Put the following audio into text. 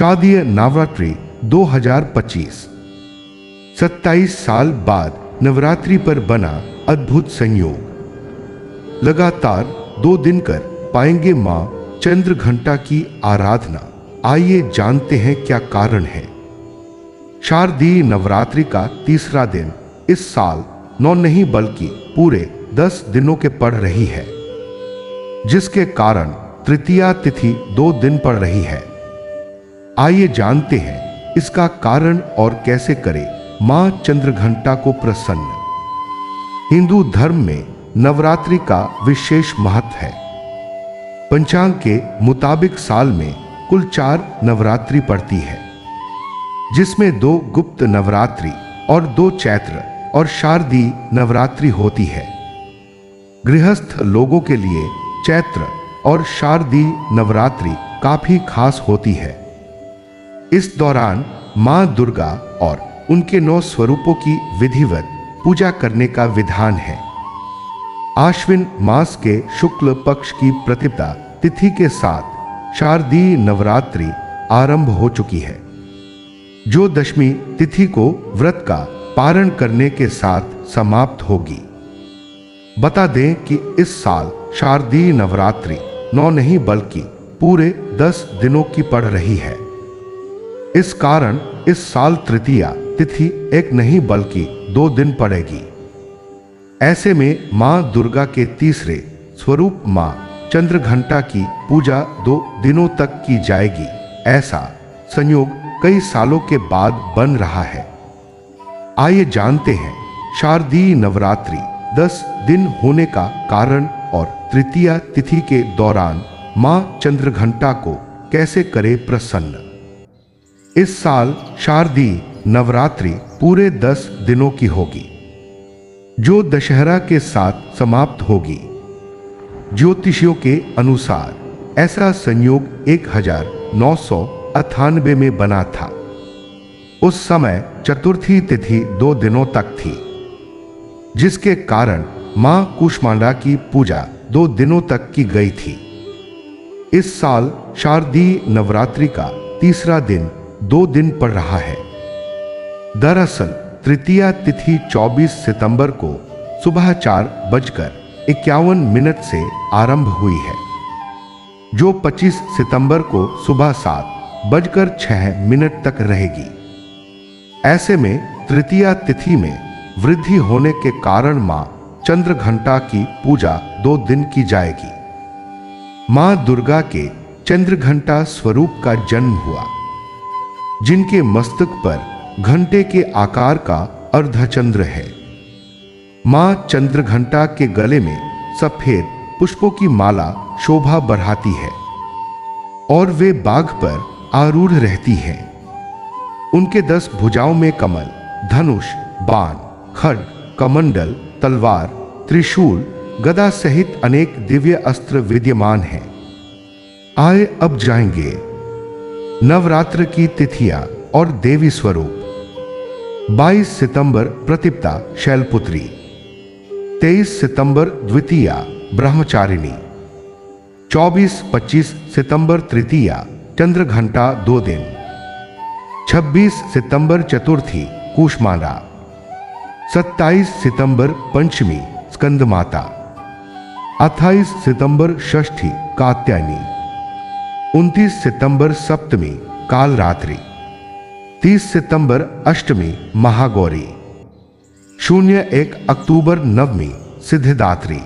शारदीय नवरात्रि 2025। 27 साल बाद नवरात्रि पर बना अद्भुत संयोग। लगातार 2 दिन कर पाएंगे मां चंद्रघंटा की आराधना। आइए जानते हैं क्या कारण है। शारदीय नवरात्रि का तीसरा दिन इस साल 9 नहीं बल्कि पूरे 10 दिनों के पड़ रही है, जिसके कारण तृतीया तिथि 2 दिन पड़ रही है। आइए जानते हैं इसका कारण और कैसे करें मां चंद्रघंटा को प्रसन्न। हिंदू धर्म में नवरात्रि का विशेष महत्व है। पंचांग के मुताबिक साल में कुल 4 नवरात्रि पड़ती है, जिसमें 2 गुप्त नवरात्रि और 2 चैत्र और शारदीय नवरात्रि होती है। गृहस्थ लोगों के लिए चैत्र और शारदीय नवरात्रि काफी खास होती है। इस दौरान मां दुर्गा और उनके 9 स्वरूपों की विधिवत पूजा करने का विधान है। आश्विन मास के शुक्ल पक्ष की प्रतिपदा तिथि के साथ शारदीय नवरात्रि आरंभ हो चुकी है, जो दशमी तिथि को व्रत का पारण करने के साथ समाप्त होगी। बता दें कि इस साल शारदीय नवरात्रि 9 नहीं बल्कि पूरे 10 दिनों की पड़ रही है। इस कारण इस साल तृतीया तिथि 1 नहीं बल्कि 2 दिन पड़ेगी। ऐसे में मां दुर्गा के तीसरे स्वरूप मां चंद्रघंटा की पूजा 2 दिनों तक की जाएगी। ऐसा संयोग कई सालों के बाद बन रहा है। आइए जानते हैं शारदीय नवरात्रि 10 दिन होने का कारण और तृतीया तिथि के दौरान मां चंद्रघंटा को कैसे करे प्रसन्न। इस साल शारदीय नवरात्रि पूरे 10 दिनों की होगी, जो दशहरा के साथ समाप्त होगी। ज्योतिषियों के अनुसार ऐसा संयोग 1998 में बना था। उस समय चतुर्थी तिथि 2 दिनों तक थी, जिसके कारण मां कूष्मांडा की पूजा 2 दिनों तक की गई थी। इस साल शारदीय नवरात्रि का तीसरा दिन 2 दिन पड़ रहा है। दरअसल तृतीया तिथि 24 सितंबर को सुबह 4:51 से आरंभ हुई है, जो 25 सितंबर को सुबह 7:06 तक रहेगी। ऐसे में तृतीया तिथि में वृद्धि होने के कारण मां चंद्रघंटा की पूजा 2 दिन की जाएगी। मां दुर्गा के चंद्रघंटा स्वरूप का जन्म हुआ, जिनके मस्तक पर घंटे के आकार का अर्धचंद्र है। मां चंद्रघंटा के गले में सफेद पुष्पों की माला शोभा बढ़ाती है और वे बाघ पर आरूढ़ रहती हैं। उनके 10 भुजाओं में कमल, धनुष, बाण, खड्ग, कमंडल, तलवार, त्रिशूल, गदा सहित अनेक दिव्य अस्त्र विद्यमान हैं। आए अब जाएंगे नवरात्र की तिथियां और देवी स्वरूप। 22 सितंबर प्रतिपदा शैलपुत्री, 23 सितंबर द्वितीया ब्रह्मचारिणी, 24-25 सितंबर तृतीया चंद्रघंटा 2 दिन, 26 सितंबर चतुर्थी कूष्मांडा, 27 सितंबर पंचमी स्कंदमाता, 28 सितंबर षष्ठी कात्यायनी, 29 सितंबर सप्तमी कालरात्रि, 30 सितंबर अष्टमी महागौरी, 01 अक्टूबर नवमी सिद्धिदात्री।